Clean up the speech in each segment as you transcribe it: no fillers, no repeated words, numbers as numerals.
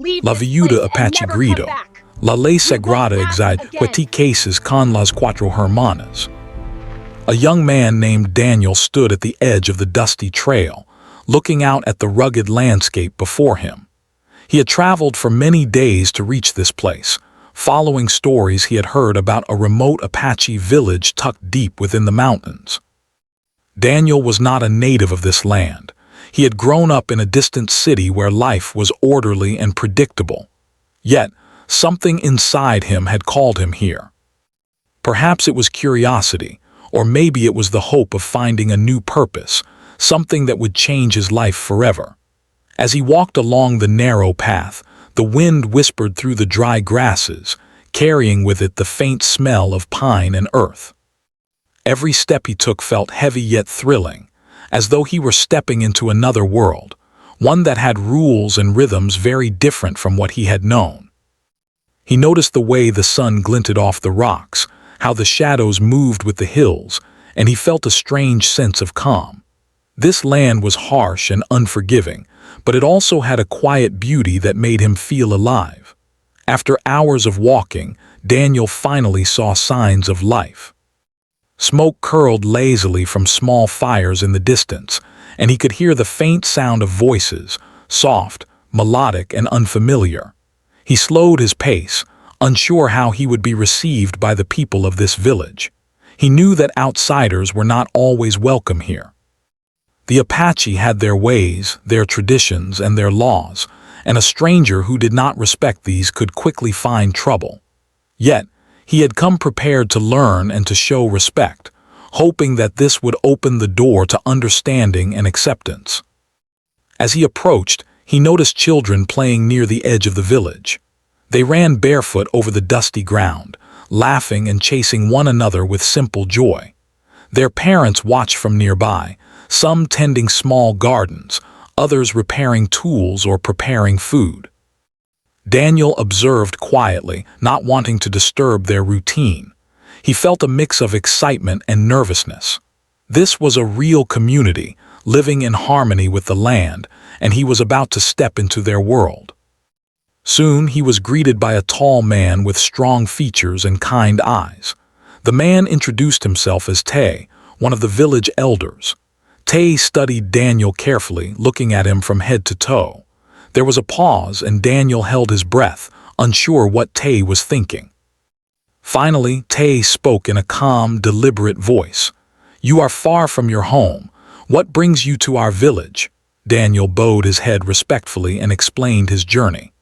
La viuda apache Gritó. La ley sagrada etched cases con las cuatro hermanas. A young man named Daniel stood at the edge of the dusty trail, looking out at the rugged landscape before him. He had traveled for many days to reach this place, following stories he had heard about a remote Apache village tucked deep within the mountains. Daniel was not a native of this land. He had grown up in a distant city where life was orderly and predictable. Yet, something inside him had called him here. Perhaps it was curiosity, or maybe it was the hope of finding a new purpose, something that would change his life forever. As he walked along the narrow path, the wind whispered through the dry grasses, carrying with it the faint smell of pine and earth. Every step he took felt heavy yet thrilling, as though he were stepping into another world, one that had rules and rhythms very different from what he had known. He noticed the way the sun glinted off the rocks, how the shadows moved with the hills, and he felt a strange sense of calm. This land was harsh and unforgiving, but it also had a quiet beauty that made him feel alive. After hours of walking, Daniel finally saw signs of life. Smoke curled lazily from small fires in the distance, and he could hear the faint sound of voices, soft, melodic, and unfamiliar. He slowed his pace, unsure how he would be received by the people of this village. He knew that outsiders were not always welcome here. The Apache had their ways, their traditions, and their laws, and a stranger who did not respect these could quickly find trouble. Yet, he had come prepared to learn and to show respect, hoping that this would open the door to understanding and acceptance. As he approached, he noticed children playing near the edge of the village. They ran barefoot over the dusty ground, laughing and chasing one another with simple joy. Their parents watched from nearby, some tending small gardens, others repairing tools or preparing food. Daniel observed quietly, not wanting to disturb their routine. He felt a mix of excitement and nervousness. This was a real community, living in harmony with the land, and he was about to step into their world. Soon he was greeted by a tall man with strong features and kind eyes. The man introduced himself as Tay, one of the village elders. Tay studied Daniel carefully, looking at him from head to toe. There was a pause, and Daniel held his breath, unsure what Tay was thinking. Finally, Tay spoke in a calm, deliberate voice. "You are far from your home. What brings you to our village?" Daniel bowed his head respectfully and explained his journey.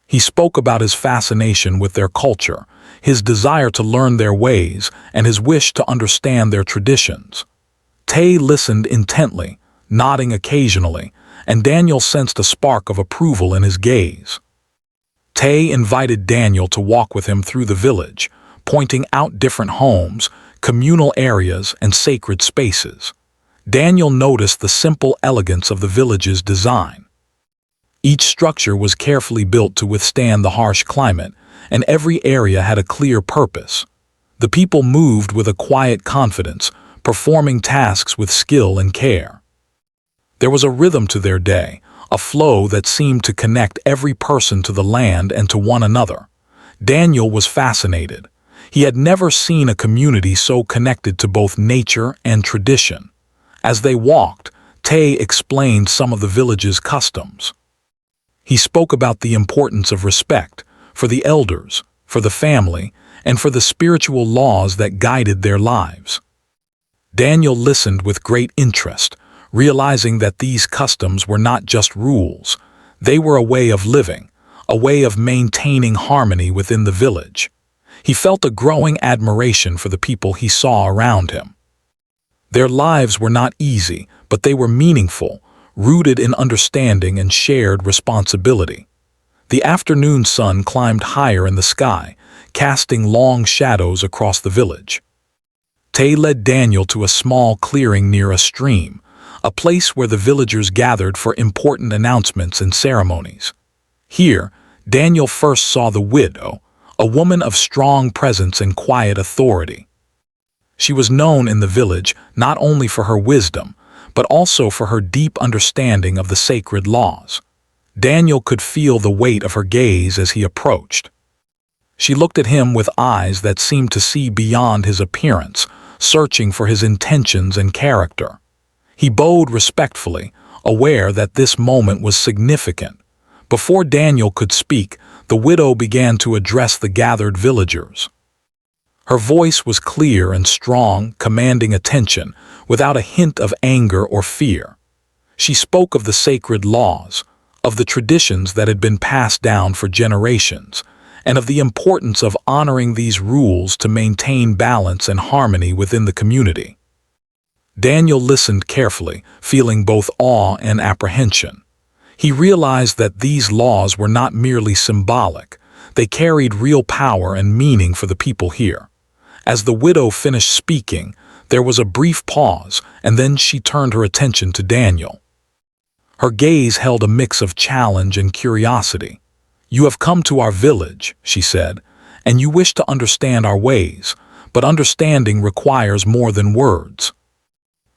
He spoke about his fascination with their culture, his desire to learn their ways, and his wish to understand their traditions. Tay listened intently, nodding occasionally, and Daniel sensed a spark of approval in his gaze. Tay invited Daniel to walk with him through the village, pointing out different homes, communal areas, and sacred spaces. Daniel noticed the simple elegance of the village's design. Each structure was carefully built to withstand the harsh climate, and every area had a clear purpose. The people moved with a quiet confidence, performing tasks with skill and care. There was a rhythm to their day, a flow that seemed to connect every person to the land and to one another. Daniel was fascinated. He had never seen a community so connected to both nature and tradition. As they walked, Tay explained some of the village's customs. He spoke about the importance of respect for the elders, for the family, and for the spiritual laws that guided their lives. Daniel listened with great interest, realizing that these customs were not just rules. They were a way of living, a way of maintaining harmony within the village. He felt a growing admiration for the people he saw around him. Their lives were not easy, but they were meaningful, rooted in understanding and shared responsibility. The afternoon sun climbed higher in the sky, casting long shadows across the village. Tay led Daniel to a small clearing near a stream, a place where the villagers gathered for important announcements and ceremonies. Here, Daniel first saw the widow, a woman of strong presence and quiet authority. She was known in the village not only for her wisdom, but also for her deep understanding of the sacred laws. Daniel could feel the weight of her gaze as he approached. She looked at him with eyes that seemed to see beyond his appearance, searching for his intentions and character. He bowed respectfully, aware that this moment was significant. Before Daniel could speak, the widow began to address the gathered villagers. Her voice was clear and strong, commanding attention, without a hint of anger or fear. She spoke of the sacred laws, of the traditions that had been passed down for generations, and of the importance of honoring these rules to maintain balance and harmony within the community. Daniel listened carefully, feeling both awe and apprehension. He realized that these laws were not merely symbolic, they carried real power and meaning for the people here. As the widow finished speaking, there was a brief pause, and then she turned her attention to Daniel. Her gaze held a mix of challenge and curiosity. "You have come to our village," she said, "and you wish to understand our ways, but understanding requires more than words.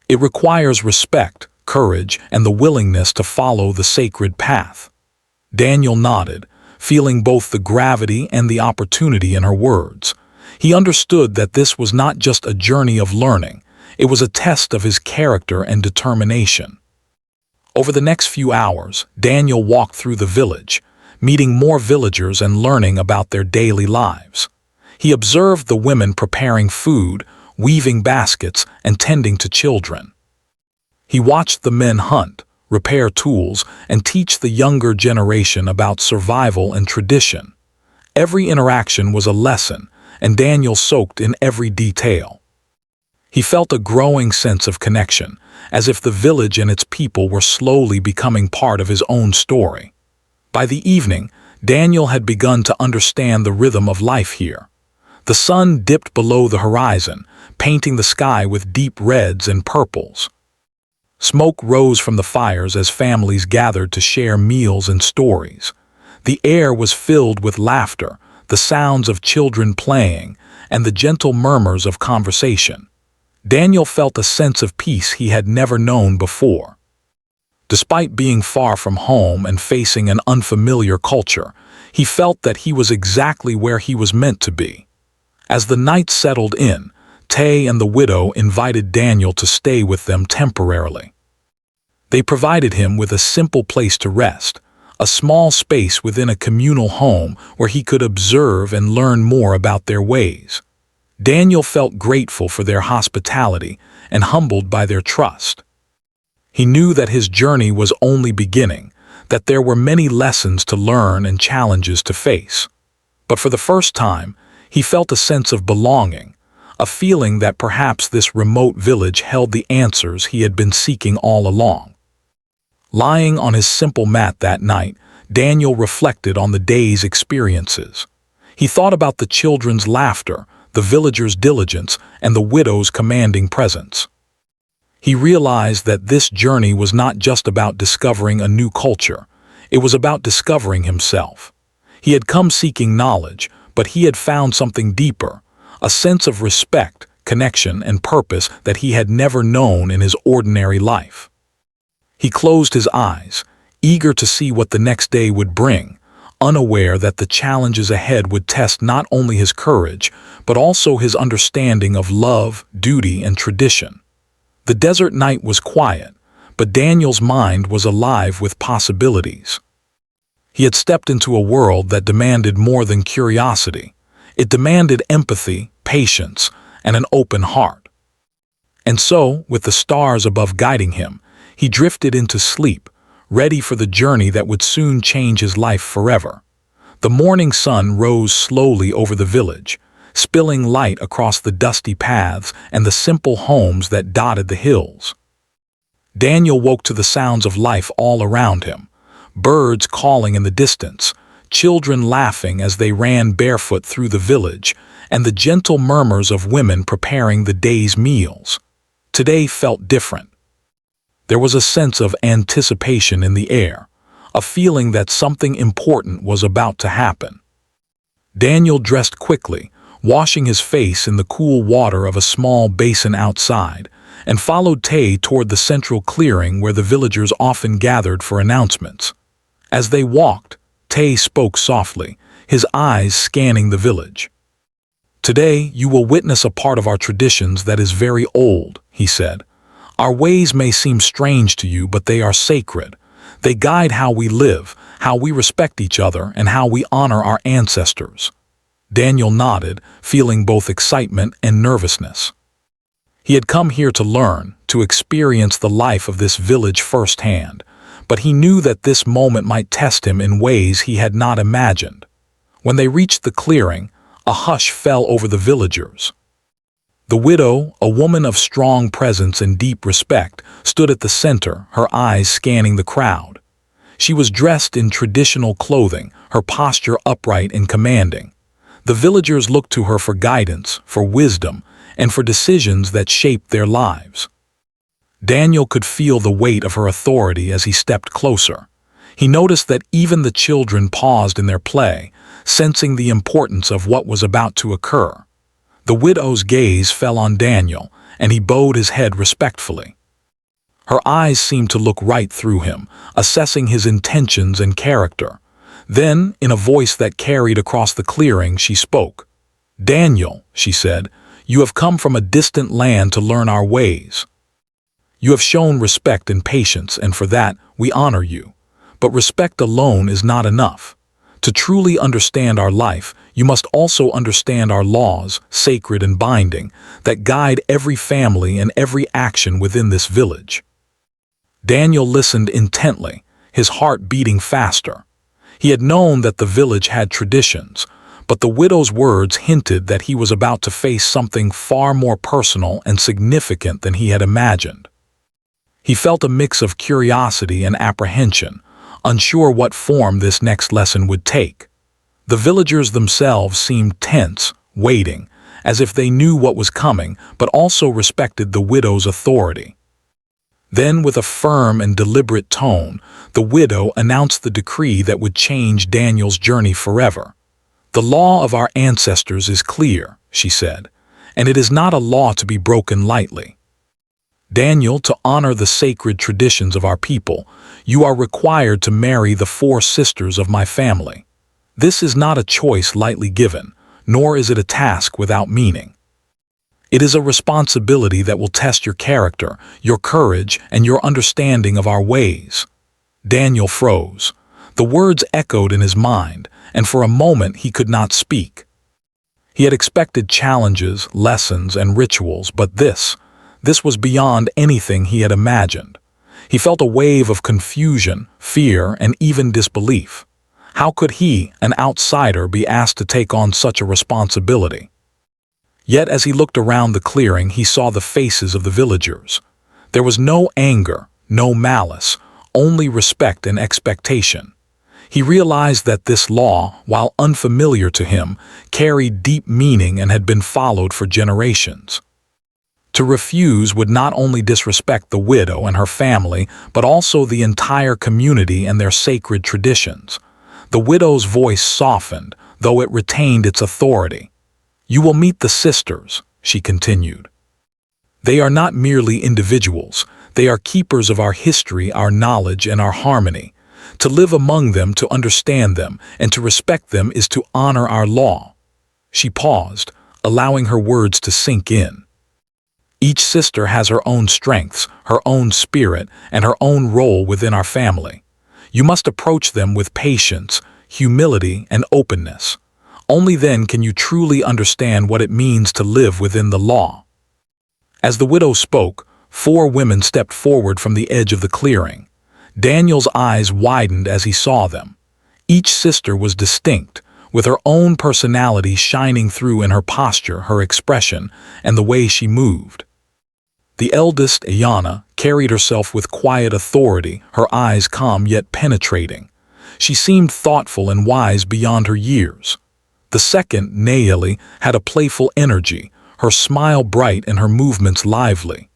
It requires respect, courage, and the willingness to follow the sacred path." Daniel nodded, feeling both the gravity and the opportunity in her words. He understood that this was not just a journey of learning, it was a test of his character and determination. Over the next few hours, Daniel walked through the village, meeting more villagers and learning about their daily lives. He observed the women preparing food, weaving baskets, and tending to children. He watched the men hunt, repair tools, and teach the younger generation about survival and tradition. Every interaction was a lesson, and Daniel soaked in every detail. He felt a growing sense of connection, as if the village and its people were slowly becoming part of his own story. By the evening, Daniel had begun to understand the rhythm of life here. The sun dipped below the horizon, painting the sky with deep reds and purples. Smoke rose from the fires as families gathered to share meals and stories. The air was filled with laughter, the sounds of children playing, and the gentle murmurs of conversation. Daniel felt a sense of peace he had never known before. Despite being far from home and facing an unfamiliar culture, he felt that he was exactly where he was meant to be. As the night settled in, Tay and the widow invited Daniel to stay with them temporarily. They provided him with a simple place to rest, a small space within a communal home where he could observe and learn more about their ways. Daniel felt grateful for their hospitality and humbled by their trust. He knew that his journey was only beginning, that there were many lessons to learn and challenges to face. But for the first time, he felt a sense of belonging, a feeling that perhaps this remote village held the answers he had been seeking all along. Lying on his simple mat that night, Daniel reflected on the day's experiences. He thought about the children's laughter, the villagers' diligence, and the widow's commanding presence. He realized that this journey was not just about discovering a new culture, it was about discovering himself. He had come seeking knowledge, but he had found something deeper, a sense of respect, connection, and purpose that he had never known in his ordinary life. He closed his eyes, eager to see what the next day would bring, unaware that the challenges ahead would test not only his courage, but also his understanding of love, duty, and tradition. The desert night was quiet, but Daniel's mind was alive with possibilities. He had stepped into a world that demanded more than curiosity. It demanded empathy, patience, and an open heart. And so, with the stars above guiding him, he drifted into sleep, ready for the journey that would soon change his life forever. The morning sun rose slowly over the village, spilling light across the dusty paths and the simple homes that dotted the hills. Daniel woke to the sounds of life all around him, birds calling in the distance, children laughing as they ran barefoot through the village, and the gentle murmurs of women preparing the day's meals. Today felt different. There was a sense of anticipation in the air, a feeling that something important was about to happen. Daniel dressed quickly, washing his face in the cool water of a small basin outside, and followed Tay toward the central clearing where the villagers often gathered for announcements. As they walked, Tay spoke softly, his eyes scanning the village. "Today you will witness a part of our traditions that is very old," he said. "Our ways may seem strange to you, but they are sacred. They guide how we live, how we respect each other, and how we honor our ancestors." Daniel nodded, feeling both excitement and nervousness. He had come here to learn, to experience the life of this village firsthand, but he knew that this moment might test him in ways he had not imagined. When they reached the clearing, a hush fell over the villagers. The widow, a woman of strong presence and deep respect, stood at the center, her eyes scanning the crowd. She was dressed in traditional clothing, her posture upright and commanding. The villagers looked to her for guidance, for wisdom, and for decisions that shaped their lives. Daniel could feel the weight of her authority as he stepped closer. He noticed that even the children paused in their play, sensing the importance of what was about to occur. The widow's gaze fell on Daniel, and he bowed his head respectfully. Her eyes seemed to look right through him, assessing his intentions and character. Then, in a voice that carried across the clearing, she spoke. "Daniel," she said, "you have come from a distant land to learn our ways. You have shown respect and patience, and for that, we honor you. But respect alone is not enough. To truly understand our life, you must also understand our laws, sacred and binding, that guide every family and every action within this village." Daniel listened intently, his heart beating faster. He had known that the village had traditions, but the widow's words hinted that he was about to face something far more personal and significant than he had imagined. He felt a mix of curiosity and apprehension, unsure what form this next lesson would take. The villagers themselves seemed tense, waiting, as if they knew what was coming, but also respected the widow's authority. Then, with a firm and deliberate tone, the widow announced the decree that would change Daniel's journey forever. "The law of our ancestors is clear," she said, "and it is not a law to be broken lightly. Daniel, to honor the sacred traditions of our people, you are required to marry the 4 sisters of my family. This is not a choice lightly given, nor is it a task without meaning. It is a responsibility that will test your character, your courage, and your understanding of our ways." Daniel froze. The words echoed in his mind, and for a moment he could not speak. He had expected challenges, lessons, and rituals, but this was beyond anything he had imagined. He felt a wave of confusion, fear, and even disbelief. How could he, an outsider, be asked to take on such a responsibility? Yet as he looked around the clearing, he saw the faces of the villagers. There was no anger, no malice, only respect and expectation. He realized that this law, while unfamiliar to him, carried deep meaning and had been followed for generations. To refuse would not only disrespect the widow and her family, but also the entire community and their sacred traditions. The widow's voice softened, though it retained its authority. "You will meet the sisters," she continued. "They are not merely individuals. They are keepers of our history, our knowledge, and our harmony. To live among them, to understand them, and to respect them is to honor our law." She paused, allowing her words to sink in. "Each sister has her own strengths, her own spirit, and her own role within our family. You must approach them with patience, humility, and openness. Only then can you truly understand what it means to live within the law." As the widow spoke, 4 women stepped forward from the edge of the clearing. Daniel's eyes widened as he saw them. Each sister was distinct, with her own personality shining through in her posture, her expression, and the way she moved. The eldest, Ayana, carried herself with quiet authority, her eyes calm yet penetrating. She seemed thoughtful and wise beyond her years. The second, Nayeli, had a playful energy, her smile bright and her movements lively.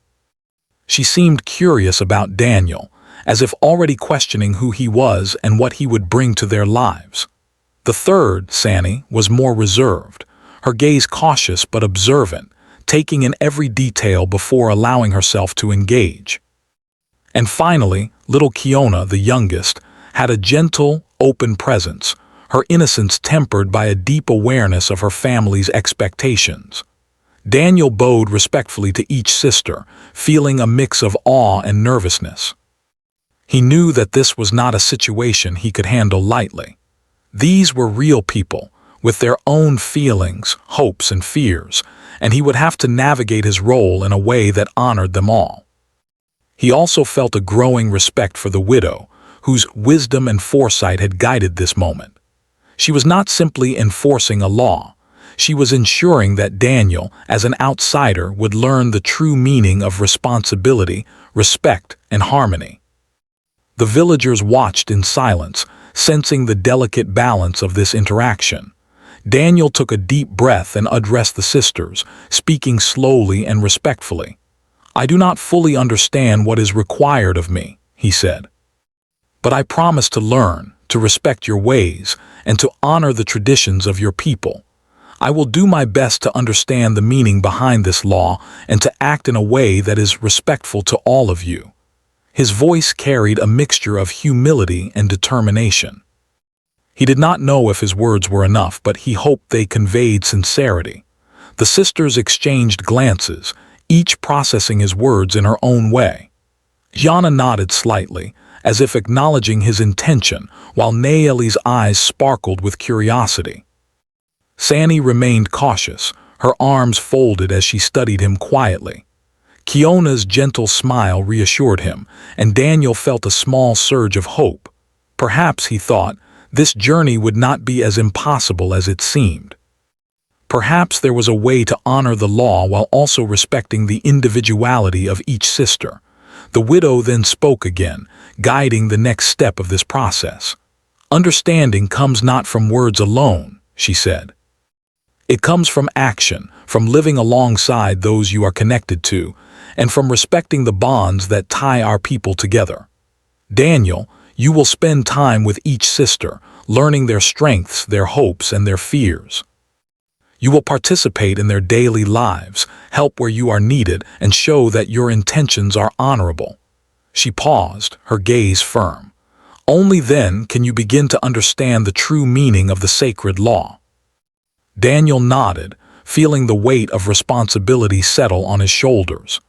She seemed curious about Daniel, as if already questioning who he was and what he would bring to their lives. The third, Sani, was more reserved, her gaze cautious but observant, taking in every detail before allowing herself to engage. And finally, little Kiona, the youngest, had a gentle, open presence, her innocence tempered by a deep awareness of her family's expectations. Daniel bowed respectfully to each sister, feeling a mix of awe and nervousness. He knew that this was not a situation he could handle lightly. These were real people, with their own feelings, hopes, and fears, and he would have to navigate his role in a way that honored them all. He also felt a growing respect for the widow, whose wisdom and foresight had guided this moment. She was not simply enforcing a law. She was ensuring that Daniel, as an outsider, would learn the true meaning of responsibility, respect, and harmony. The villagers watched in silence, sensing the delicate balance of this interaction. Daniel took a deep breath and addressed the sisters, speaking slowly and respectfully. "I do not fully understand what is required of me," he said. "But I promise to learn, to respect your ways, and to honor the traditions of your people. I will do my best to understand the meaning behind this law and to act in a way that is respectful to all of you." His voice carried a mixture of humility and determination. He did not know if his words were enough, but he hoped they conveyed sincerity. The sisters exchanged glances, each processing his words in her own way. Jana nodded slightly, as if acknowledging his intention, while Nayeli's eyes sparkled with curiosity. Sani remained cautious, her arms folded as she studied him quietly. Kiona's gentle smile reassured him, and Daniel felt a small surge of hope. Perhaps, he thought, this journey would not be as impossible as it seemed. Perhaps there was a way to honor the law while also respecting the individuality of each sister. The widow then spoke again, guiding the next step of this process. "Understanding comes not from words alone," she said. "It comes from action, from living alongside those you are connected to, and from respecting the bonds that tie our people together. Daniel, you will spend time with each sister, learning their strengths, their hopes, and their fears. You will participate in their daily lives, help where you are needed, and show that your intentions are honorable." She paused, her gaze firm. "Only then can you begin to understand the true meaning of the sacred law." Daniel nodded, feeling the weight of responsibility settle on his shoulders.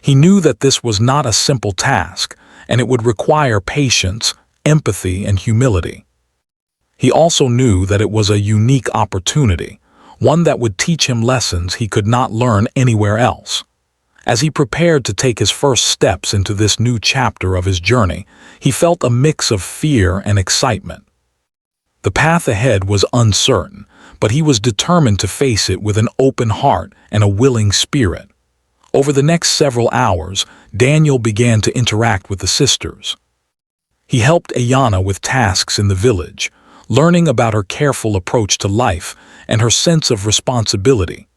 He knew that this was not a simple task, and it would require patience, empathy, and humility. He also knew that it was a unique opportunity, one that would teach him lessons he could not learn anywhere else. As he prepared to take his first steps into this new chapter of his journey, he felt a mix of fear and excitement. The path ahead was uncertain, but he was determined to face it with an open heart and a willing spirit. Over the next several hours, Daniel began to interact with the sisters. He helped Ayana with tasks in the village, learning about her careful approach to life and her sense of responsibility.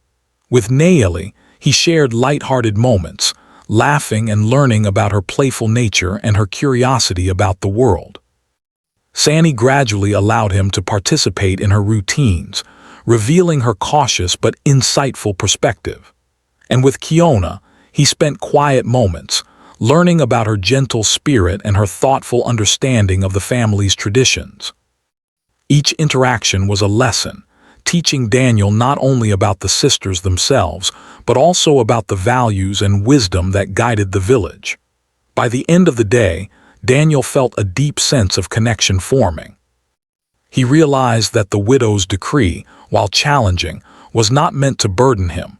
With Nayeli, he shared light-hearted moments, laughing and learning about her playful nature and her curiosity about the world. Sani gradually allowed him to participate in her routines, revealing her cautious but insightful perspective. And with Kiona, he spent quiet moments, learning about her gentle spirit and her thoughtful understanding of the family's traditions. Each interaction was a lesson, teaching Daniel not only about the sisters themselves, but also about the values and wisdom that guided the village. By the end of the day, Daniel felt a deep sense of connection forming. He realized that the widow's decree, while challenging, was not meant to burden him.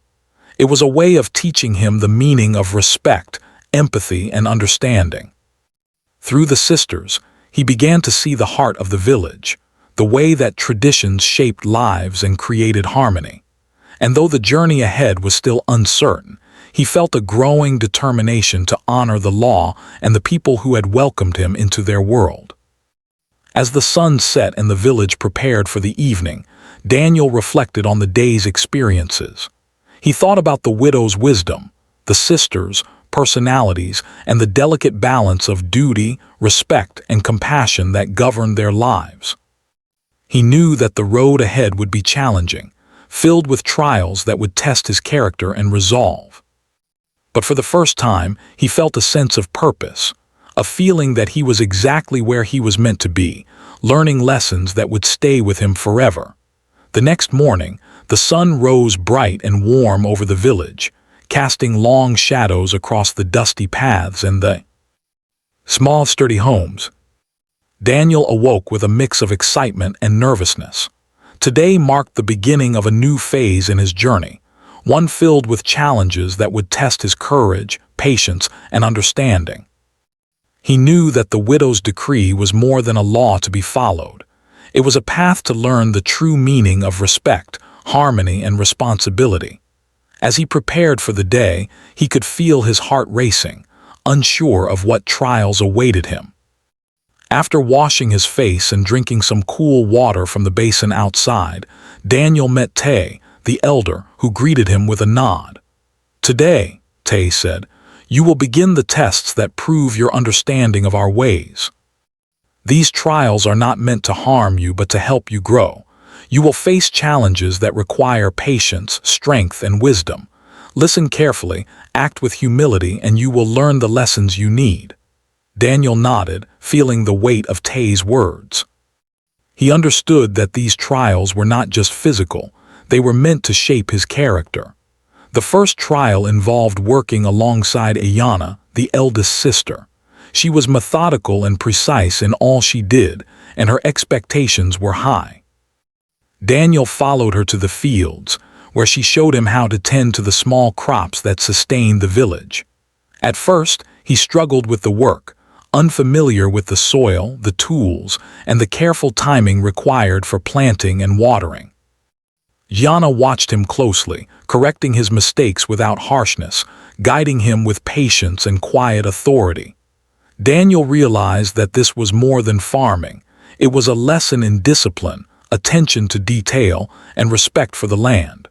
It was a way of teaching him the meaning of respect, empathy, and understanding. Through the sisters, he began to see the heart of the village, the way that traditions shaped lives and created harmony. And though the journey ahead was still uncertain, he felt a growing determination to honor the law and the people who had welcomed him into their world. As the sun set and the village prepared for the evening, Daniel reflected on the day's experiences. He thought about the widow's wisdom, the sisters' personalities, and the delicate balance of duty, respect, and compassion that governed their lives. He knew that the road ahead would be challenging, filled with trials that would test his character and resolve. But for the first time, he felt a sense of purpose, a feeling that he was exactly where he was meant to be, learning lessons that would stay with him forever. The next morning, the sun rose bright and warm over the village, casting long shadows across the dusty paths and the small, sturdy homes. Daniel awoke with a mix of excitement and nervousness. Today marked the beginning of a new phase in his journey, one filled with challenges that would test his courage, patience, and understanding. He knew that the widow's decree was more than a law to be followed. It was a path to learn the true meaning of respect, harmony, and responsibility. As he prepared for the day, he could feel his heart racing, unsure of what trials awaited him. After washing his face and drinking some cool water from the basin outside, Daniel met Tay, the elder, who greeted him with a nod. "Today," Tay said, "you will begin the tests that prove your understanding of our ways. These trials are not meant to harm you but to help you grow. You will face challenges that require patience, strength, and wisdom. Listen carefully, act with humility, and you will learn the lessons you need." Daniel nodded, feeling the weight of Tay's words. He understood that these trials were not just physical, they were meant to shape his character. The first trial involved working alongside Ayana, the eldest sister. She was methodical and precise in all she did, and her expectations were high. Daniel followed her to the fields, where she showed him how to tend to the small crops that sustained the village. At first, he struggled with the work, unfamiliar with the soil, the tools, and the careful timing required for planting and watering. Yana watched him closely, correcting his mistakes without harshness, guiding him with patience and quiet authority. Daniel realized that this was more than farming. It was a lesson in discipline, attention to detail, and respect for the land.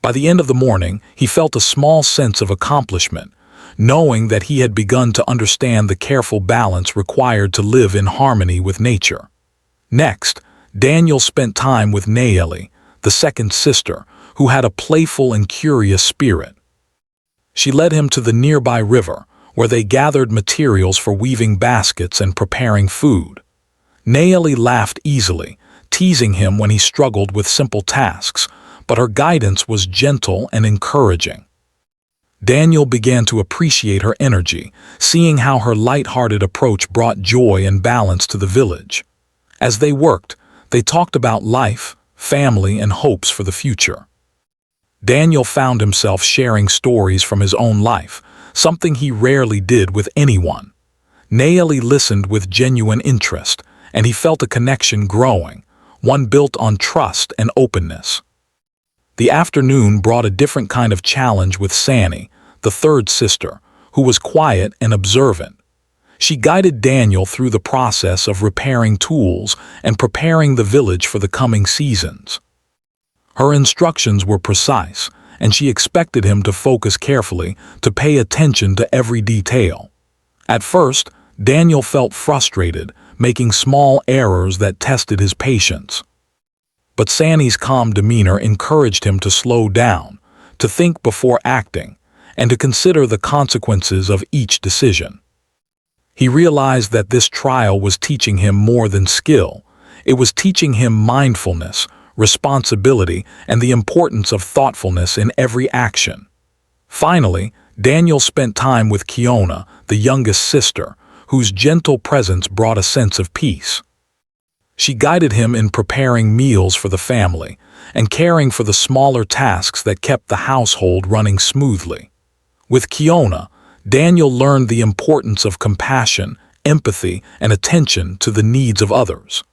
By the end of the morning, he felt a small sense of accomplishment, knowing that he had begun to understand the careful balance required to live in harmony with nature. Next, Daniel spent time with Nayeli, the second sister, who had a playful and curious spirit. She led him to the nearby river, where they gathered materials for weaving baskets and preparing food. Nayeli laughed easily, teasing him when he struggled with simple tasks, but her guidance was gentle and encouraging. Daniel began to appreciate her energy, seeing how her light-hearted approach brought joy and balance to the village. As they worked, they talked about life, family, and hopes for the future. Daniel found himself sharing stories from his own life, something he rarely did with anyone. Nayeli listened with genuine interest, and he felt a connection growing, one built on trust and openness. The afternoon brought a different kind of challenge with Sanny, the third sister, who was quiet and observant. She guided Daniel through the process of repairing tools and preparing the village for the coming seasons. Her instructions were precise, and she expected him to focus carefully, to pay attention to every detail. At first, Daniel felt frustrated, making small errors that tested his patience. But Sanny's calm demeanor encouraged him to slow down, to think before acting, and to consider the consequences of each decision. He realized that this trial was teaching him more than skill. It was teaching him mindfulness, responsibility, and the importance of thoughtfulness in every action. Finally, Daniel spent time with Kiona, the youngest sister, whose gentle presence brought a sense of peace. She guided him in preparing meals for the family and caring for the smaller tasks that kept the household running smoothly. With Kiona, Daniel learned the importance of compassion, empathy, and attention to the needs of others.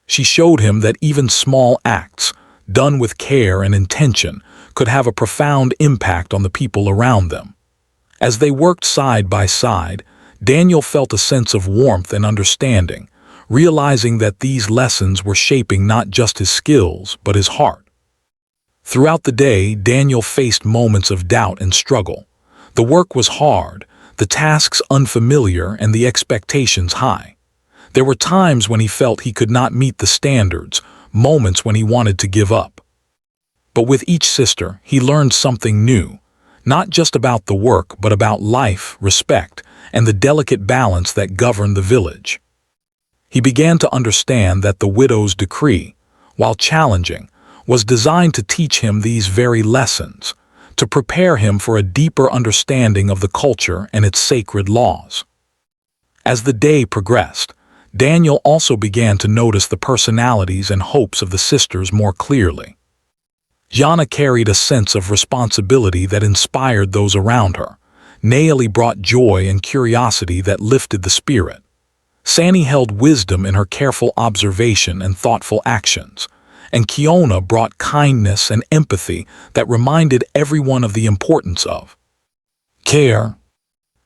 She showed him that even small acts, done with care and intention, could have a profound impact on the people around them. As they worked side by side, Daniel felt a sense of warmth and understanding, realizing that these lessons were shaping not just his skills, but his heart. Throughout the day, Daniel faced moments of doubt and struggle. The work was hard, the tasks unfamiliar, and the expectations high. There were times when he felt he could not meet the standards, moments when he wanted to give up. But with each sister, he learned something new, not just about the work, but about life, respect, and the delicate balance that governed the village. He began to understand that the widow's decree, while challenging, was designed to teach him these very lessons, to prepare him for a deeper understanding of the culture and its sacred laws. As the day progressed, Daniel also began to notice the personalities and hopes of the sisters more clearly. Jana carried a sense of responsibility that inspired those around her. Naeli brought joy and curiosity that lifted the spirit. Sani held wisdom in her careful observation and thoughtful actions, and Kiona brought kindness and empathy that reminded everyone of the importance of care.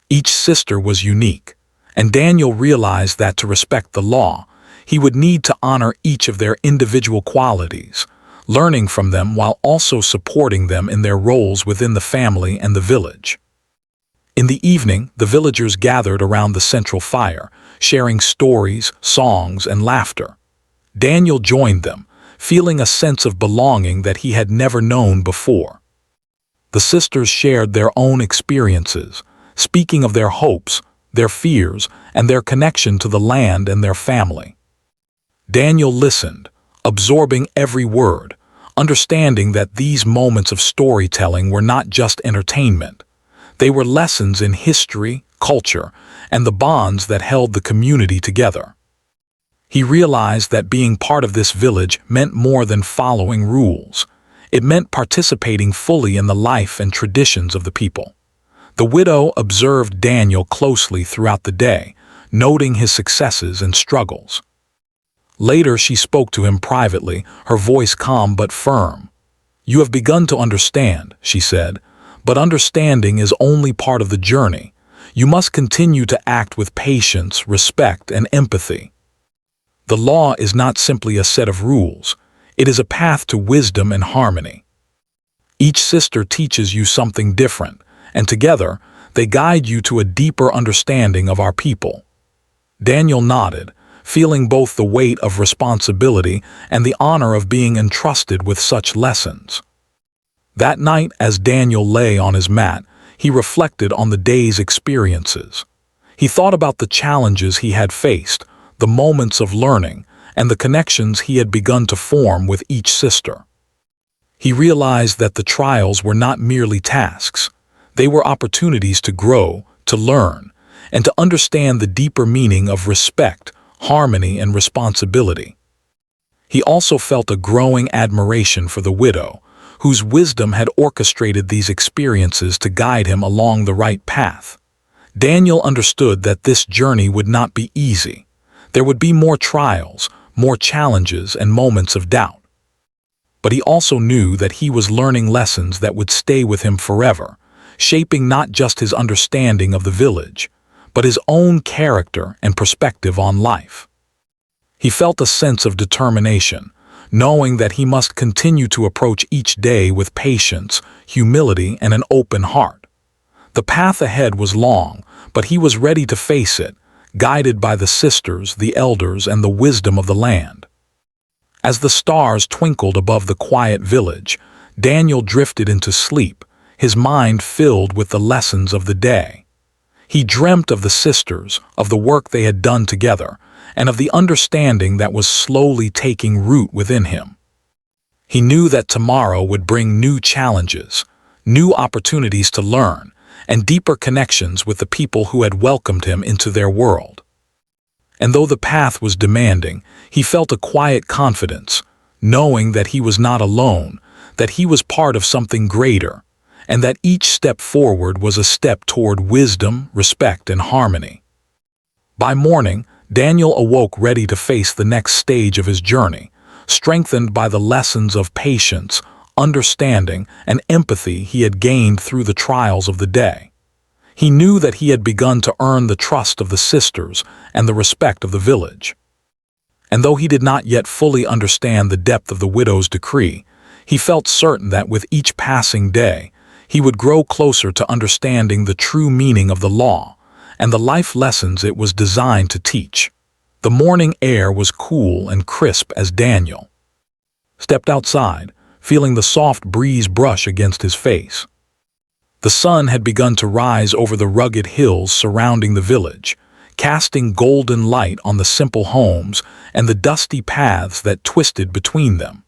Each sister was unique, and Daniel realized that to respect the law, he would need to honor each of their individual qualities, learning from them while also supporting them in their roles within the family and the village. In the evening, the villagers gathered around the central fire, sharing stories, songs, and laughter. Daniel joined them, feeling a sense of belonging that he had never known before. The sisters shared their own experiences, speaking of their hopes, their fears, and their connection to the land and their family. Daniel listened, absorbing every word, understanding that these moments of storytelling were not just entertainment. They were lessons in history, culture, and the bonds that held the community together. He realized that being part of this village meant more than following rules. It meant participating fully in the life and traditions of the people. The widow observed Daniel closely throughout the day, noting his successes and struggles. Later, she spoke to him privately, her voice calm but firm. "You have begun to understand," she said, "but understanding is only part of the journey. You must continue to act with patience, respect, and empathy. The law is not simply a set of rules. It is a path to wisdom and harmony. Each sister teaches you something different, and together, they guide you to a deeper understanding of our people." Daniel nodded, feeling both the weight of responsibility and the honor of being entrusted with such lessons. That night, as Daniel lay on his mat, he reflected on the day's experiences. He thought about the challenges he had faced, the moments of learning, and the connections he had begun to form with each sister. He realized that the trials were not merely tasks. They were opportunities to grow, to learn, and to understand the deeper meaning of respect, harmony, and responsibility. He also felt a growing admiration for the widow, whose wisdom had orchestrated these experiences to guide him along the right path. Daniel understood that this journey would not be easy. There would be more trials, more challenges, and moments of doubt. But he also knew that he was learning lessons that would stay with him forever, shaping not just his understanding of the village, but his own character and perspective on life. He felt a sense of determination, knowing that he must continue to approach each day with patience, humility, and an open heart. The path ahead was long, but he was ready to face it, guided by the sisters, the elders, and the wisdom of the land. As the stars twinkled above the quiet village, Daniel drifted into sleep, his mind filled with the lessons of the day. He dreamt of the sisters, of the work they had done together, and of the understanding that was slowly taking root within him. He knew that tomorrow would bring new challenges, new opportunities to learn, and deeper connections with the people who had welcomed him into their world. And though the path was demanding, he felt a quiet confidence, knowing that he was not alone, that he was part of something greater, and that each step forward was a step toward wisdom, respect, and harmony. By morning, Daniel awoke ready to face the next stage of his journey, strengthened by the lessons of patience, understanding, and empathy he had gained through the trials of the day. He knew that he had begun to earn the trust of the sisters and the respect of the village. And though he did not yet fully understand the depth of the widow's decree, he felt certain that with each passing day, he would grow closer to understanding the true meaning of the law and the life lessons it was designed to teach. The morning air was cool and crisp as Daniel stepped outside, feeling the soft breeze brush against his face. The sun had begun to rise over the rugged hills surrounding the village, casting golden light on the simple homes and the dusty paths that twisted between them.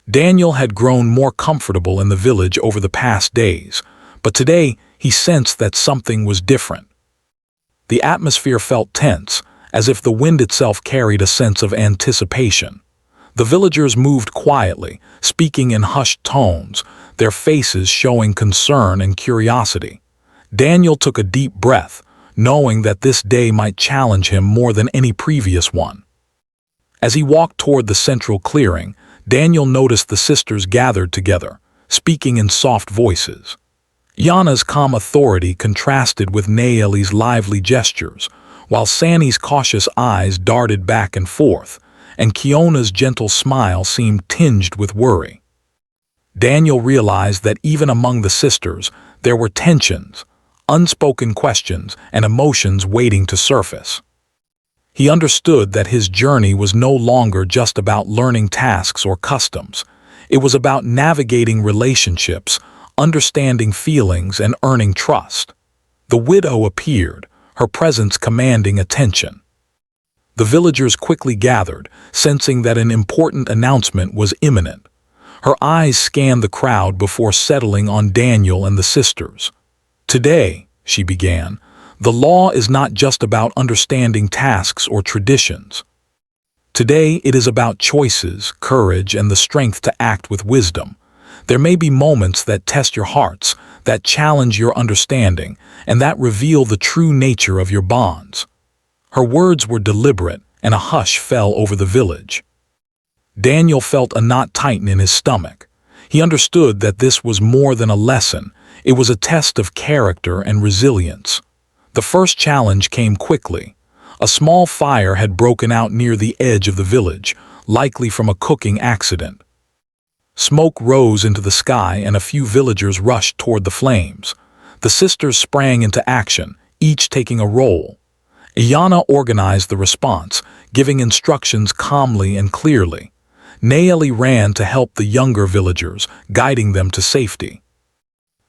Daniel had grown more comfortable in the village over the past days, but today he sensed that something was different. The atmosphere felt tense, as if the wind itself carried a sense of anticipation. The villagers moved quietly, speaking in hushed tones, their faces showing concern and curiosity. Daniel took a deep breath, knowing that this day might challenge him more than any previous one. As he walked toward the central clearing, Daniel noticed the sisters gathered together, speaking in soft voices. Yana's calm authority contrasted with Naeli's lively gestures, while Sani's cautious eyes darted back and forth, and Kiona's gentle smile seemed tinged with worry. Daniel realized that even among the sisters, there were tensions, unspoken questions, and emotions waiting to surface. He understood that his journey was no longer just about learning tasks or customs. It was about navigating relationships, understanding feelings, and earning trust. The widow appeared, her presence commanding attention. The villagers quickly gathered, sensing that an important announcement was imminent. Her eyes scanned the crowd before settling on Daniel and the sisters. "Today," she began, "the law is not just about understanding tasks or traditions. Today it is about choices, courage, and the strength to act with wisdom. There may be moments that test your hearts, that challenge your understanding, and that reveal the true nature of your bonds." Her words were deliberate, and a hush fell over the village. Daniel felt a knot tighten in his stomach. He understood that this was more than a lesson. It was a test of character and resilience. The first challenge came quickly. A small fire had broken out near the edge of the village, likely from a cooking accident. Smoke rose into the sky and a few villagers rushed toward the flames. The sisters sprang into action, each taking a role. Iana organized the response, giving instructions calmly and clearly. Naeli ran to help the younger villagers, guiding them to safety.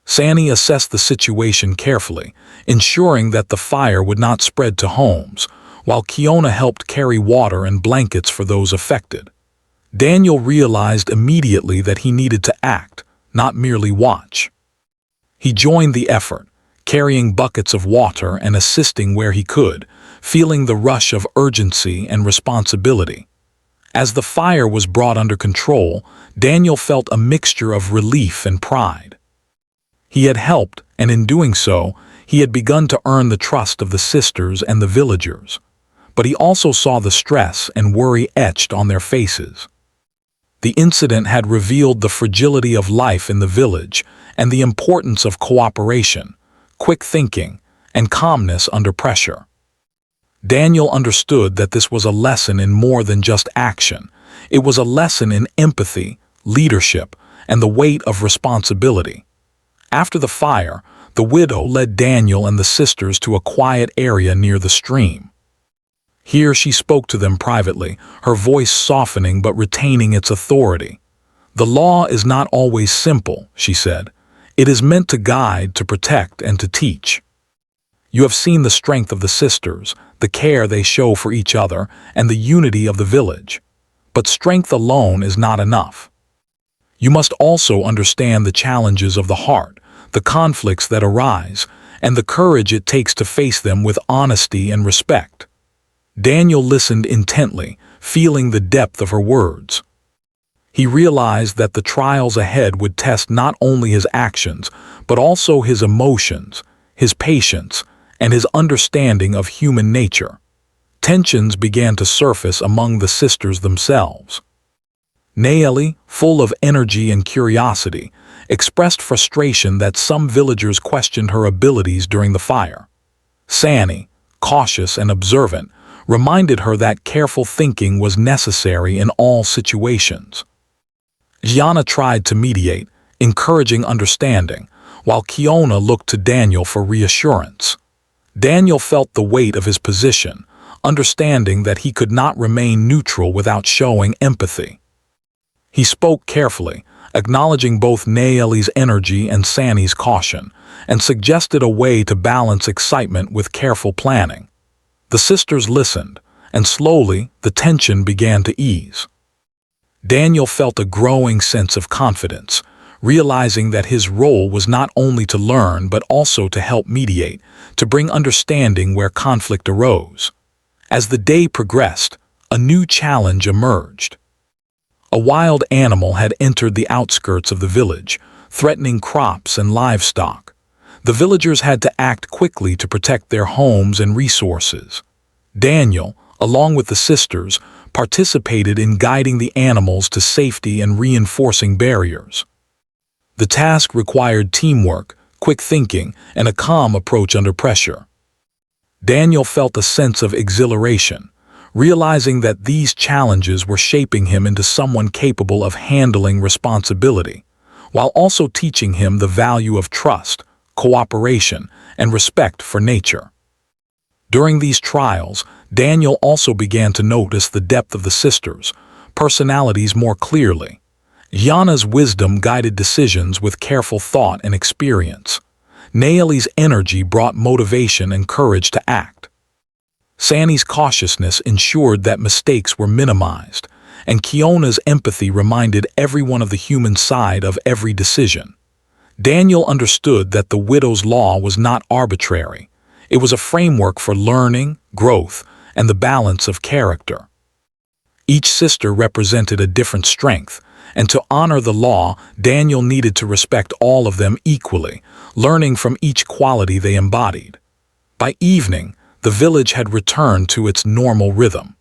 Sani assessed the situation carefully, ensuring that the fire would not spread to homes, while Kiona helped carry water and blankets for those affected. Daniel realized immediately that he needed to act, not merely watch. He joined the effort, carrying buckets of water and assisting where he could, feeling the rush of urgency and responsibility. As the fire was brought under control, Daniel felt a mixture of relief and pride. He had helped, and in doing so, he had begun to earn the trust of the sisters and the villagers. But he also saw the stress and worry etched on their faces. The incident had revealed the fragility of life in the village and the importance of cooperation, quick thinking, and calmness under pressure. Daniel understood that this was a lesson in more than just action. It was a lesson in empathy, leadership, and the weight of responsibility. After the fire, the widow led Daniel and the sisters to a quiet area near the stream. Here she spoke to them privately, her voice softening but retaining its authority. "The law is not always simple," she said. "It is meant to guide, to protect, and to teach. You have seen the strength of the sisters, the care they show for each other, and the unity of the village. But strength alone is not enough. You must also understand the challenges of the heart, the conflicts that arise, and the courage it takes to face them with honesty and respect." Daniel listened intently, feeling the depth of her words. He realized that the trials ahead would test not only his actions, but also his emotions, his patience, and his understanding of human nature. Tensions began to surface among the sisters themselves. Naeli, full of energy and curiosity, expressed frustration that some villagers questioned her abilities during the fire. Sani, cautious and observant, reminded her that careful thinking was necessary in all situations. Gianna tried to mediate, encouraging understanding, while Kiona looked to Daniel for reassurance. Daniel felt the weight of his position, understanding that he could not remain neutral without showing empathy. He spoke carefully, acknowledging both Nayeli's energy and Sanny's caution, and suggested a way to balance excitement with careful planning. The sisters listened, and slowly the tension began to ease. Daniel felt a growing sense of confidence, realizing that his role was not only to learn but also to help mediate, to bring understanding where conflict arose. As the day progressed, a new challenge emerged. A wild animal had entered the outskirts of the village, threatening crops and livestock. The villagers had to act quickly to protect their homes and resources. Daniel, along with the sisters, participated in guiding the animals to safety and reinforcing barriers. The task required teamwork, quick thinking, and a calm approach under pressure. Daniel felt a sense of exhilaration, realizing that these challenges were shaping him into someone capable of handling responsibility, while also teaching him the value of trust, cooperation, and respect for nature. During these trials, Daniel also began to notice the depth of the sisters' personalities more clearly. Yana's wisdom guided decisions with careful thought and experience. Nayeli's energy brought motivation and courage to act. Sanny's cautiousness ensured that mistakes were minimized, and Kiona's empathy reminded everyone of the human side of every decision. Daniel understood that the widow's law was not arbitrary. It was a framework for learning, growth, and the balance of character. Each sister represented a different strength, and to honor the law, Daniel needed to respect all of them equally, learning from each quality they embodied. By evening, the village had returned to its normal rhythm.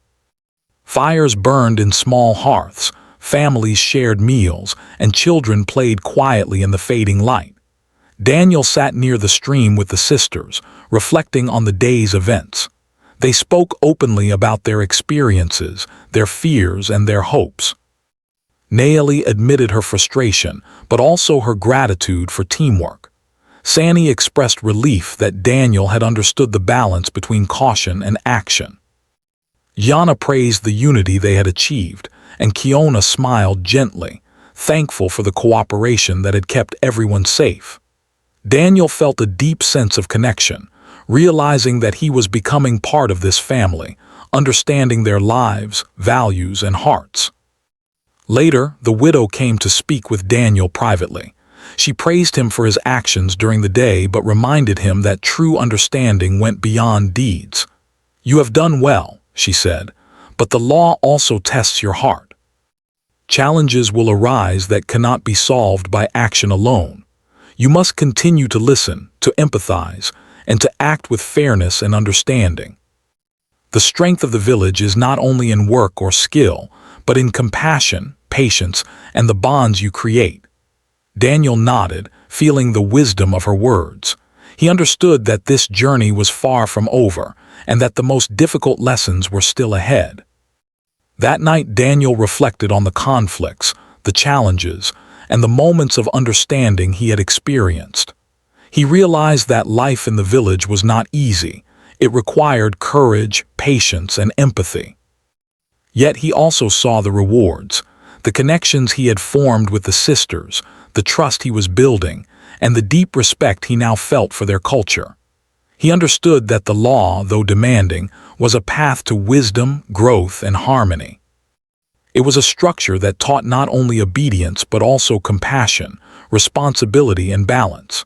Fires burned in small hearths, families shared meals, and children played quietly in the fading light. Daniel sat near the stream with the sisters, reflecting on the day's events. They spoke openly about their experiences, their fears, and their hopes. Nayeli admitted her frustration, but also her gratitude for teamwork. Sanny expressed relief that Daniel had understood the balance between caution and action. Yana praised the unity they had achieved, and Kiona smiled gently, thankful for the cooperation that had kept everyone safe. Daniel felt a deep sense of connection, realizing that he was becoming part of this family, understanding their lives, values, and hearts. Later, the widow came to speak with Daniel privately. She praised him for his actions during the day but reminded him that true understanding went beyond deeds. "You have done well," she said, "but the law also tests your heart. Challenges will arise that cannot be solved by action alone. You must continue to listen, to empathize, and to act with fairness and understanding. The strength of the village is not only in work or skill, but in compassion, patience, and the bonds you create." Daniel nodded, feeling the wisdom of her words. He understood that this journey was far from over, and that the most difficult lessons were still ahead. That night, Daniel reflected on the conflicts, the challenges, and the moments of understanding he had experienced. He realized that life in the village was not easy. It required courage, patience, and empathy. Yet he also saw the rewards, the connections he had formed with the sisters, the trust he was building, and the deep respect he now felt for their culture. He understood that the law, though demanding, was a path to wisdom, growth, and harmony. It was a structure that taught not only obedience but also compassion, responsibility, and balance.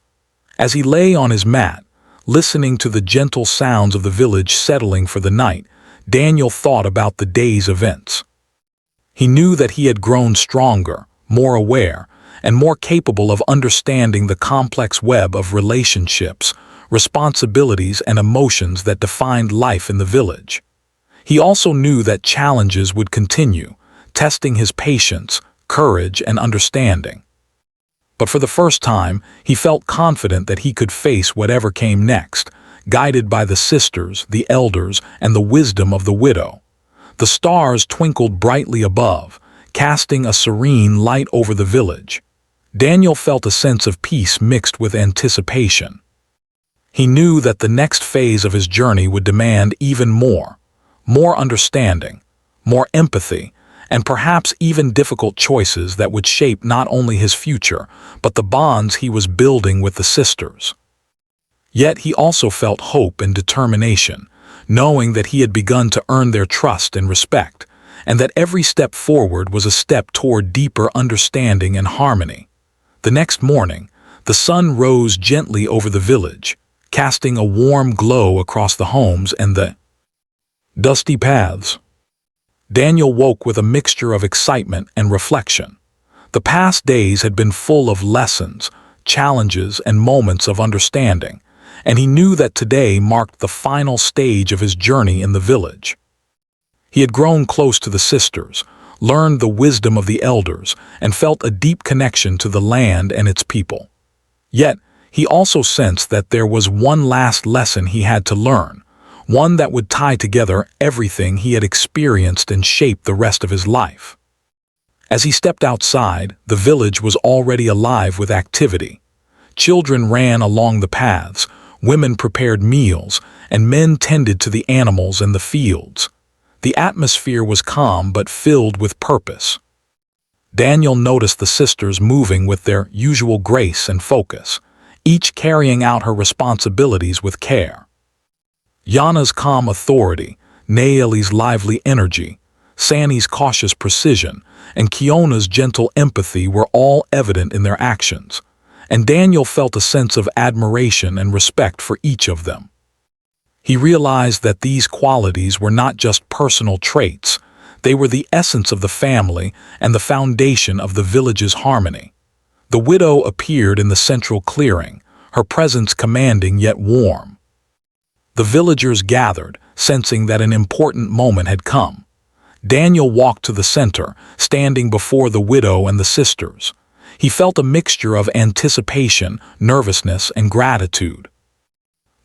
As he lay on his mat, listening to the gentle sounds of the village settling for the night, Daniel thought about the day's events. He knew that he had grown stronger, more aware, and more capable of understanding the complex web of relationships, responsibilities, and emotions that defined life in the village. He also knew that challenges would continue, testing his patience, courage, and understanding. But for the first time, he felt confident that he could face whatever came next, guided by the sisters, the elders, and the wisdom of the widow. The stars twinkled brightly above, casting a serene light over the village. Daniel felt a sense of peace mixed with anticipation. He knew that the next phase of his journey would demand even more understanding, more empathy, and perhaps even difficult choices that would shape not only his future, but the bonds he was building with the sisters. Yet he also felt hope and determination, knowing that he had begun to earn their trust and respect, and that every step forward was a step toward deeper understanding and harmony. The next morning, the sun rose gently over the village, casting a warm glow across the homes and the dusty paths. Daniel woke with a mixture of excitement and reflection. The past days had been full of lessons, challenges, and moments of understanding, and he knew that today marked the final stage of his journey in the village. He had grown close to the sisters, learned the wisdom of the elders, and felt a deep connection to the land and its people. Yet, he also sensed that there was one last lesson he had to learn, one that would tie together everything he had experienced and shape the rest of his life. As he stepped outside, the village was already alive with activity. Children ran along the paths, women prepared meals, and men tended to the animals in the fields. The atmosphere was calm but filled with purpose. Daniel noticed the sisters moving with their usual grace and focus, each carrying out her responsibilities with care. Yana's calm authority, Naeli's lively energy, Sani's cautious precision, and Kiona's gentle empathy were all evident in their actions, and Daniel felt a sense of admiration and respect for each of them. He realized that these qualities were not just personal traits, they were the essence of the family and the foundation of the village's harmony. The widow appeared in the central clearing, her presence commanding yet warm. The villagers gathered, sensing that an important moment had come. Daniel walked to the center, standing before the widow and the sisters. He felt a mixture of anticipation, nervousness, and gratitude.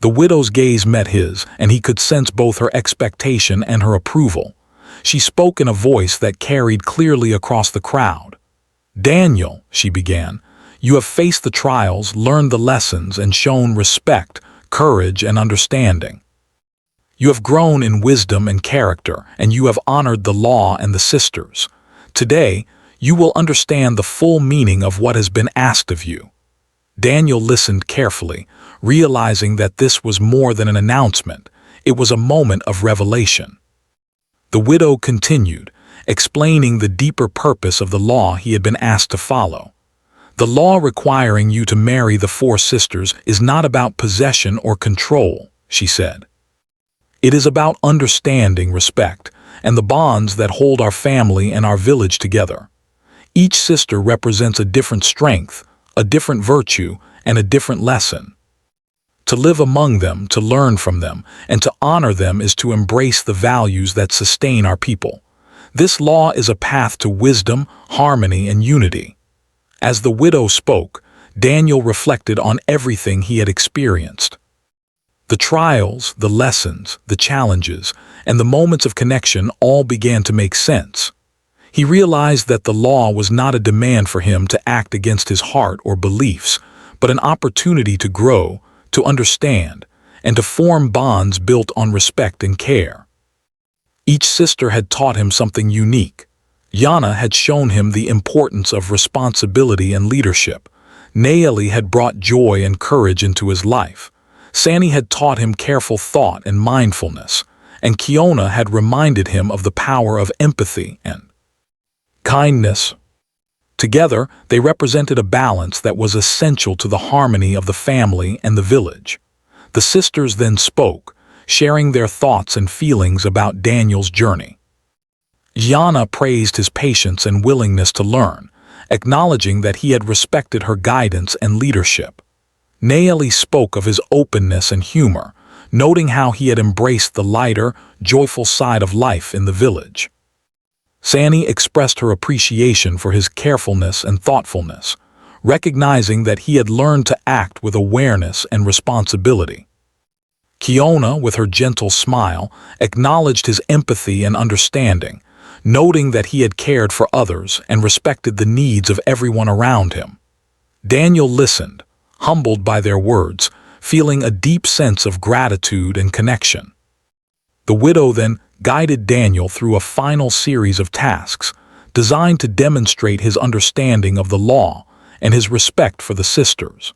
The widow's gaze met his, and he could sense both her expectation and her approval. She spoke in a voice that carried clearly across the crowd. "Daniel," she began, "you have faced the trials, learned the lessons, and shown respect, courage, and understanding. You have grown in wisdom and character, and you have honored the law and the sisters. Today, you will understand the full meaning of what has been asked of you." Daniel listened carefully, realizing that this was more than an announcement, it was a moment of revelation. The widow continued, explaining the deeper purpose of the law he had been asked to follow. "The law requiring you to marry the four sisters is not about possession or control," she said. "It is about understanding, respect, and the bonds that hold our family and our village together. Each sister represents a different strength, a different virtue, and a different lesson. To live among them, to learn from them, and to honor them is to embrace the values that sustain our people. This law is a path to wisdom, harmony, and unity." As the widow spoke, Daniel reflected on everything he had experienced. The trials, the lessons, the challenges, and the moments of connection all began to make sense. He realized that the law was not a demand for him to act against his heart or beliefs, but an opportunity to grow, to understand, and to form bonds built on respect and care. Each sister had taught him something unique. Yana had shown him the importance of responsibility and leadership. Naeli had brought joy and courage into his life. Sani had taught him careful thought and mindfulness, and Kiona had reminded him of the power of empathy and kindness. Together, they represented a balance that was essential to the harmony of the family and the village. The sisters then spoke, sharing their thoughts and feelings about Daniel's journey. Yana praised his patience and willingness to learn, acknowledging that he had respected her guidance and leadership. Naeli spoke of his openness and humor, noting how he had embraced the lighter, joyful side of life in the village. Sani expressed her appreciation for his carefulness and thoughtfulness, recognizing that he had learned to act with awareness and responsibility. Kiona, with her gentle smile, acknowledged his empathy and understanding, noting that he had cared for others and respected the needs of everyone around him. Daniel listened, humbled by their words, feeling a deep sense of gratitude and connection. The widow then guided Daniel through a final series of tasks designed to demonstrate his understanding of the law and his respect for the sisters.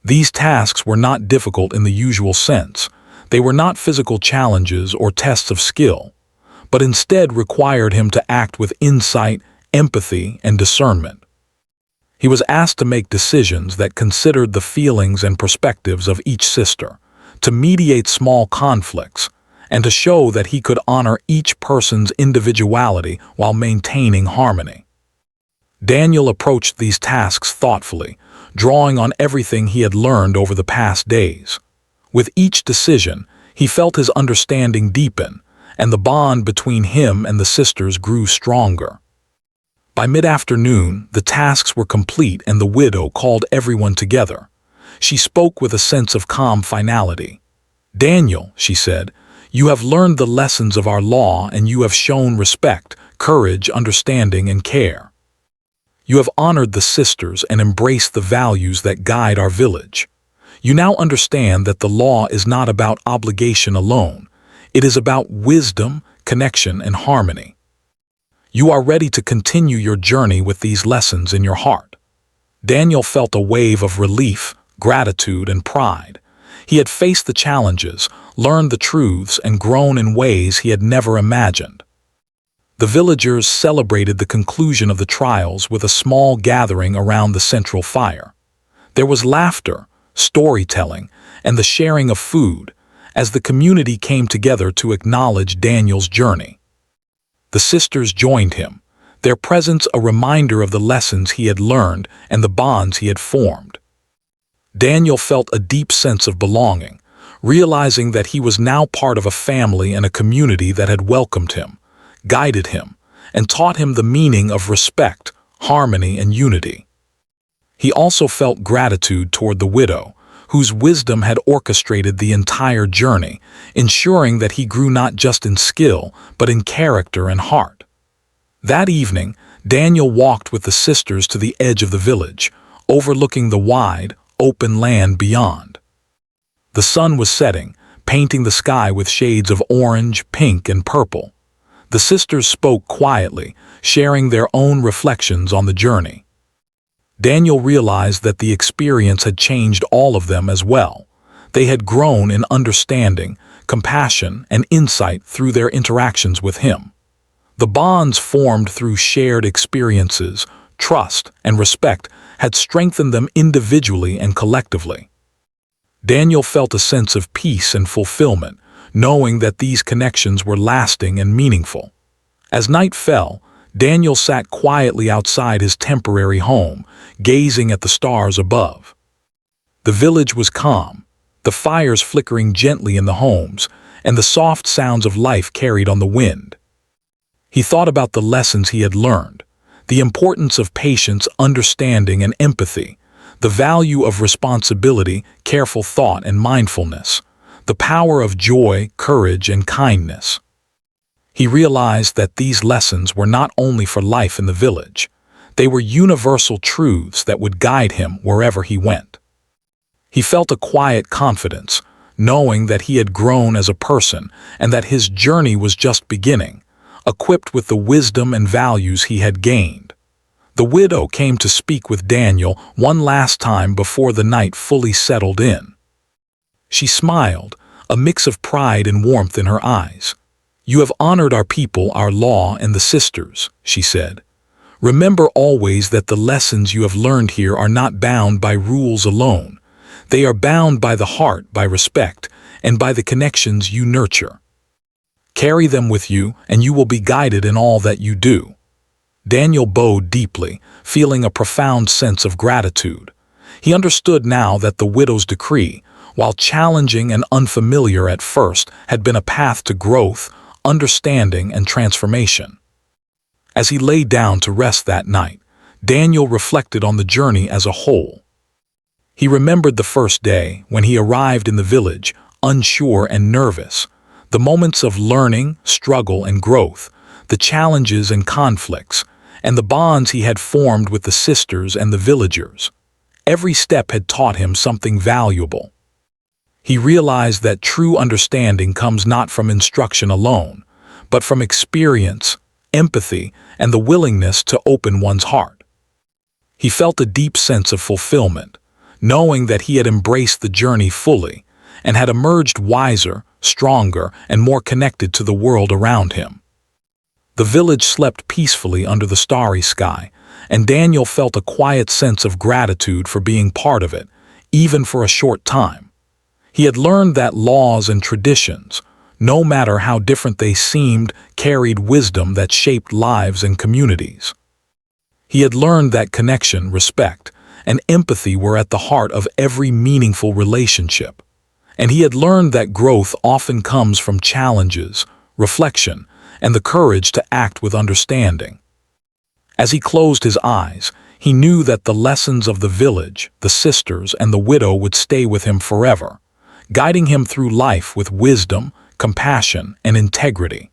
These tasks were not difficult in the usual sense. They were not physical challenges or tests of skill, but instead required him to act with insight, empathy, and discernment. He was asked to make decisions that considered the feelings and perspectives of each sister, to mediate small conflicts, and to show that he could honor each person's individuality while maintaining harmony. Daniel approached these tasks thoughtfully, drawing on everything he had learned over the past days. With each decision, he felt his understanding deepen, and the bond between him and the sisters grew stronger. By mid-afternoon, the tasks were complete and the widow called everyone together. She spoke with a sense of calm finality. "Daniel," she said, "you have learned the lessons of our law and you have shown respect, courage, understanding, and care. You have honored the sisters and embraced the values that guide our village. You now understand that the law is not about obligation alone. It is about wisdom, connection, and harmony. You are ready to continue your journey with these lessons in your heart." Daniel felt a wave of relief, gratitude, and pride. He had faced the challenges, learned the truths, and grown in ways he had never imagined. The villagers celebrated the conclusion of the trials with a small gathering around the central fire. There was laughter, storytelling, and the sharing of food, as the community came together to acknowledge Daniel's journey. The sisters joined him, their presence a reminder of the lessons he had learned and the bonds he had formed. Daniel felt a deep sense of belonging, realizing that he was now part of a family and a community that had welcomed him, guided him, and taught him the meaning of respect, harmony, and unity. He also felt gratitude toward the widow, whose wisdom had orchestrated the entire journey, ensuring that he grew not just in skill, but in character and heart. That evening, Daniel walked with the sisters to the edge of the village, overlooking the wide, open land beyond. The sun was setting, painting the sky with shades of orange, pink, and purple. The sisters spoke quietly, sharing their own reflections on the journey. Daniel realized that the experience had changed all of them as well. They had grown in understanding, compassion, and insight through their interactions with him. The bonds formed through shared experiences, trust, and respect had strengthened them individually and collectively. Daniel felt a sense of peace and fulfillment, knowing that these connections were lasting and meaningful. As night fell, Daniel sat quietly outside his temporary home, gazing at the stars above. The village was calm, the fires flickering gently in the homes, and the soft sounds of life carried on the wind. He thought about the lessons he had learned, the importance of patience, understanding, and empathy, the value of responsibility, careful thought, and mindfulness, the power of joy, courage, and kindness. He realized that these lessons were not only for life in the village, they were universal truths that would guide him wherever he went. He felt a quiet confidence, knowing that he had grown as a person and that his journey was just beginning, equipped with the wisdom and values he had gained. The widow came to speak with Daniel one last time before the night fully settled in. She smiled, a mix of pride and warmth in her eyes. "You have honored our people, our law, and the sisters," she said. "Remember always that the lessons you have learned here are not bound by rules alone. They are bound by the heart, by respect, and by the connections you nurture. Carry them with you, and you will be guided in all that you do." Daniel bowed deeply, feeling a profound sense of gratitude. He understood now that the widow's decree, while challenging and unfamiliar at first, had been a path to growth, understanding, and transformation. As he lay down to rest that night, Daniel reflected on the journey as a whole. He remembered the first day, when he arrived in the village, unsure and nervous, the moments of learning, struggle, and growth, the challenges and conflicts, and the bonds he had formed with the sisters and the villagers. Every step had taught him something valuable. He realized that true understanding comes not from instruction alone, but from experience, empathy, and the willingness to open one's heart. He felt a deep sense of fulfillment, knowing that he had embraced the journey fully and had emerged wiser, stronger, and more connected to the world around him. The village slept peacefully under the starry sky, and Daniel felt a quiet sense of gratitude for being part of it, even for a short time. He had learned that laws and traditions, no matter how different they seemed, carried wisdom that shaped lives and communities. He had learned that connection, respect, and empathy were at the heart of every meaningful relationship. And he had learned that growth often comes from challenges, reflection, and the courage to act with understanding. As he closed his eyes, he knew that the lessons of the village, the sisters, and the widow would stay with him forever, guiding him through life with wisdom, compassion, and integrity.